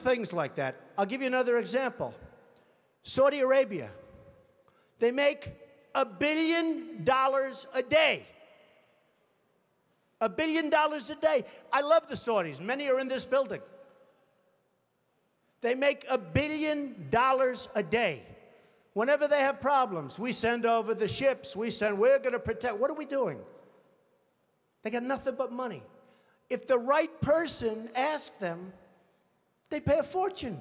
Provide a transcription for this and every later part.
things like that. I'll give you another example. Saudi Arabia. They make $1 billion a day. $1 billion a day. I love the Saudis. Many are in this building. They make $1 billion a day. Whenever they have problems, we send over the ships. We're going to protect. What are we doing? They got nothing but money. If the right person asked them, they pay a fortune.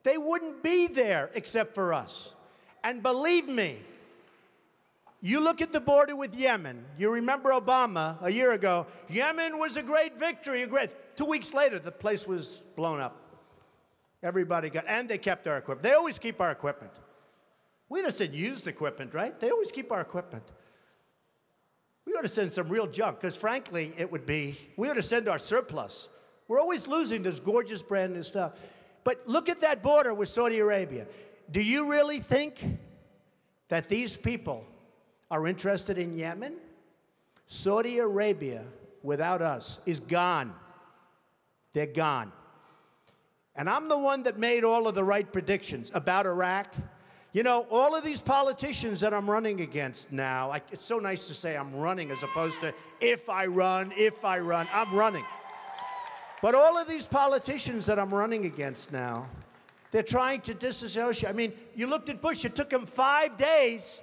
They wouldn't be there except for us. And believe me, you look at the border with Yemen. You remember Obama a year ago. Yemen was a great victory. 2 weeks later, the place was blown up. Everybody got, and they kept our equipment. They always keep our equipment. We just said used equipment, right? They always keep our equipment. We ought to send some real junk, because frankly, we ought to send our surplus. We're always losing this gorgeous brand new stuff. But look at that border with Saudi Arabia. Do you really think that these people are interested in Yemen? Saudi Arabia, without us, is gone. They're gone. And I'm the one that made all of the right predictions about Iraq. You know, all of these politicians that I'm running against now, it's so nice to say I'm running as opposed to if I run, I'm running. But all of these politicians that I'm running against now, they're trying to disassociate. I mean, you looked at Bush. It took him 5 days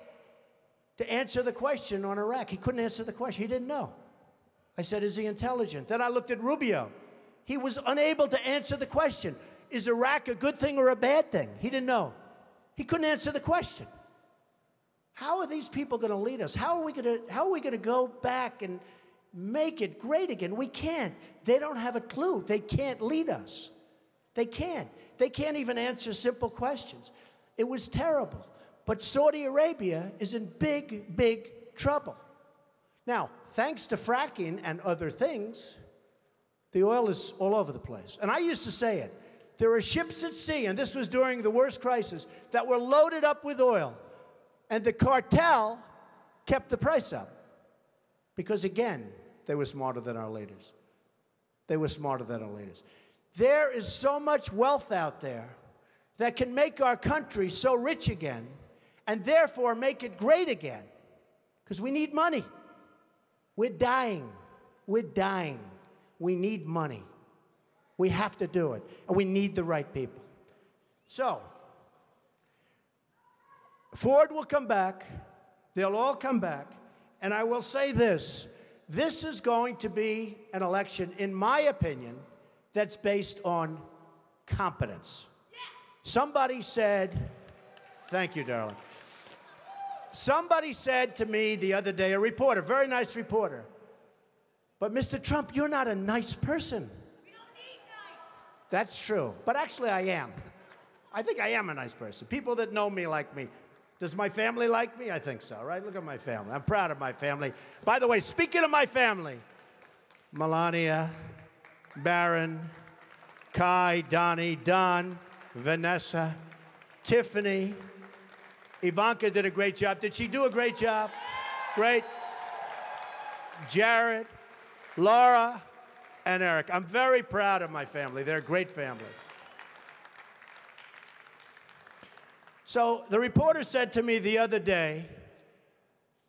to answer the question on Iraq. He couldn't answer the question. He didn't know. I said, is he intelligent? Then I looked at Rubio. He was unable to answer the question. Is Iraq a good thing or a bad thing? He didn't know. He couldn't answer the question. How are these people going to lead us? How are we going to go back and make it great again? We can't. They don't have a clue. They can't lead us. They can't. They can't even answer simple questions. It was terrible. But Saudi Arabia is in big, big trouble. Now, thanks to fracking and other things, the oil is all over the place. And I used to say it. There are ships at sea, and this was during the worst crisis, that were loaded up with oil. And the cartel kept the price up. Because, again, they were smarter than our leaders. They were smarter than our leaders. There is so much wealth out there that can make our country so rich again, and therefore make it great again. Because we need money. We're dying. We're dying. We need money. We have to do it. And we need the right people. So, Ford will come back. They'll all come back. And I will say this. This is going to be an election, in my opinion, that's based on competence. Somebody said, thank you, darling. Somebody said to me the other day, a reporter, very nice reporter, but Mr. Trump, you're not a nice person. We don't need nice. That's true. But actually, I am. I think I am a nice person. People that know me like me. Does my family like me? I think so, right? Look at my family. I'm proud of my family. By the way, speaking of my family, Melania, Barron, Kai, Donnie, Don, Vanessa, Tiffany, Ivanka did a great job. Did she do a great job? Great. Jared, Laura, and Eric. I'm very proud of my family. They're a great family. So the reporter said to me the other day,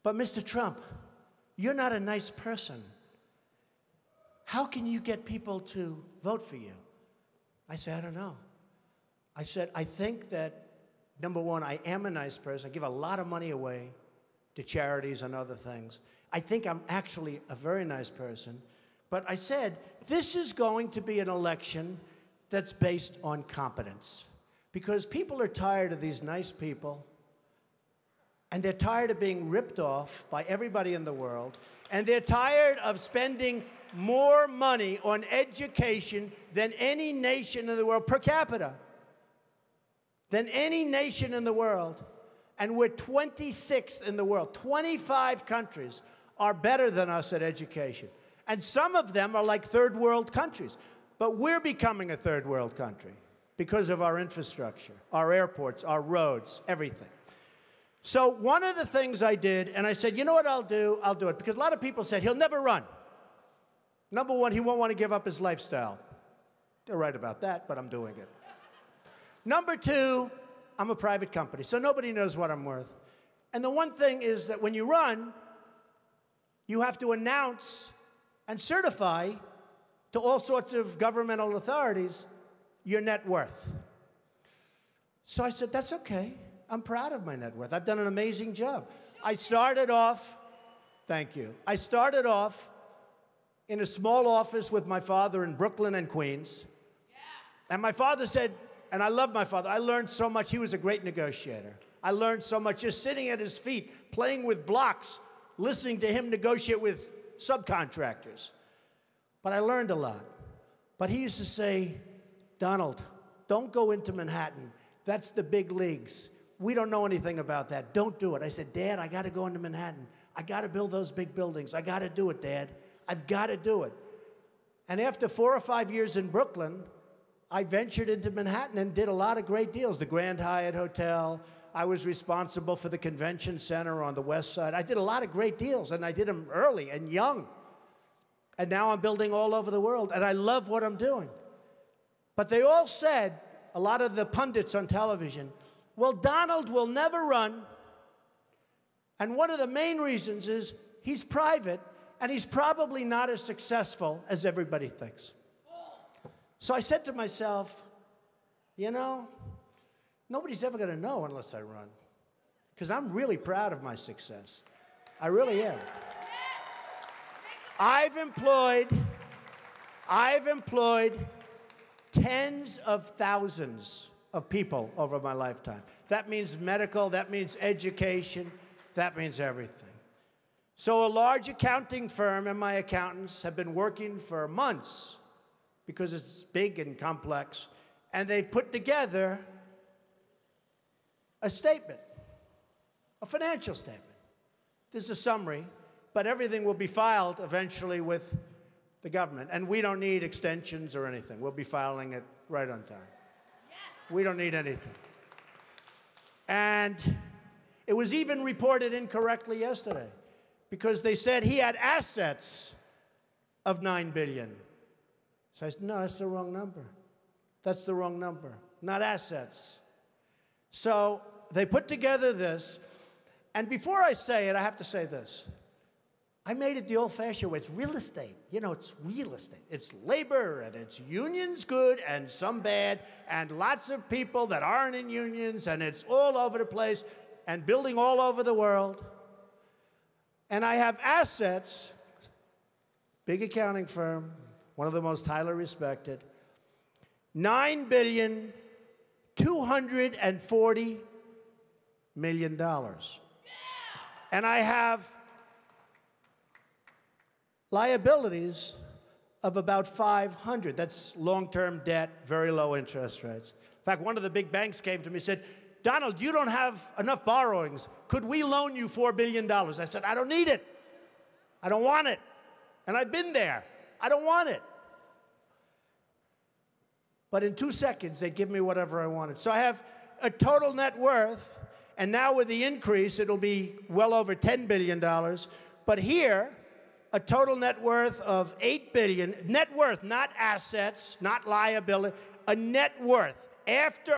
but Mr. Trump, you're not a nice person. How can you get people to vote for you? I said, I don't know. I said, I think that, number one, I am a nice person. I give a lot of money away to charities and other things. I think I'm actually a very nice person. But I said, this is going to be an election that's based on competence. Because people are tired of these nice people, and they're tired of being ripped off by everybody in the world, and they're tired of spending more money on education than any nation in the world, per capita, than any nation in the world. And we're 26th in the world. 25 countries are better than us at education. And some of them are like third world countries. But we're becoming a third world country because of our infrastructure, our airports, our roads, everything. So one of the things I did, and I said, you know what I'll do? I'll do it. Because a lot of people said, he'll never run. Number one, he won't want to give up his lifestyle. They're right about that, but I'm doing it. Number two, I'm a private company, so nobody knows what I'm worth. And the one thing is that when you run, you have to announce and certify to all sorts of governmental authorities your net worth. So I said, that's okay. I'm proud of my net worth. I've done an amazing job. I started off, thank you. I started off in a small office with my father in Brooklyn and Queens. And my father said, and I love my father, I learned so much. He was a great negotiator. I learned so much just sitting at his feet, playing with blocks, listening to him negotiate with subcontractors. But I learned a lot. But he used to say, Donald, don't go into Manhattan. That's the big leagues. We don't know anything about that. Don't do it. I said, Dad, I got to go into Manhattan. I got to build those big buildings. I got to do it, Dad. I've got to do it. And after 4 or 5 years in Brooklyn, I ventured into Manhattan and did a lot of great deals. The Grand Hyatt Hotel. I was responsible for the convention center on the West Side. I did a lot of great deals, and I did them early and young. And now I'm building all over the world, and I love what I'm doing. But they all said, a lot of the pundits on television, well, Donald will never run. And one of the main reasons is he's private, and he's probably not as successful as everybody thinks. So I said to myself, you know, nobody's ever going to know unless I run, because I'm really proud of my success. I really am. I've employed tens of thousands of people over my lifetime. That means medical, that means education, that means everything. So a large accounting firm and my accountants have been working for months because it's big and complex, and they've put together a statement, a financial statement. This is a summary, but everything will be filed eventually with the government. And we don't need extensions or anything. We'll be filing it right on time. We don't need anything. And it was even reported incorrectly yesterday because they said he had assets of $9 billion. So I said, no, that's the wrong number. That's the wrong number, not assets. So they put together this. And before I say it, I have to say this. I made it the old-fashioned way. It's real estate. You know, it's real estate. It's labor, and it's unions good and some bad, and lots of people that aren't in unions, and it's all over the place, and building all over the world. And I have assets, big accounting firm, one of the most highly respected, $9,240 million. And I have liabilities of about 500. That's long-term debt, very low interest rates. In fact, one of the big banks came to me and said, Donald, you don't have enough borrowings. Could we loan you $4 billion? I said, I don't need it. I don't want it. And I've been there. I don't want it. But in 2 seconds, they give me whatever I wanted. So I have a total net worth, and now with the increase, it'll be well over $10 billion. But here, a total net worth of $8 billion. Net worth, not assets, not liability, a net worth after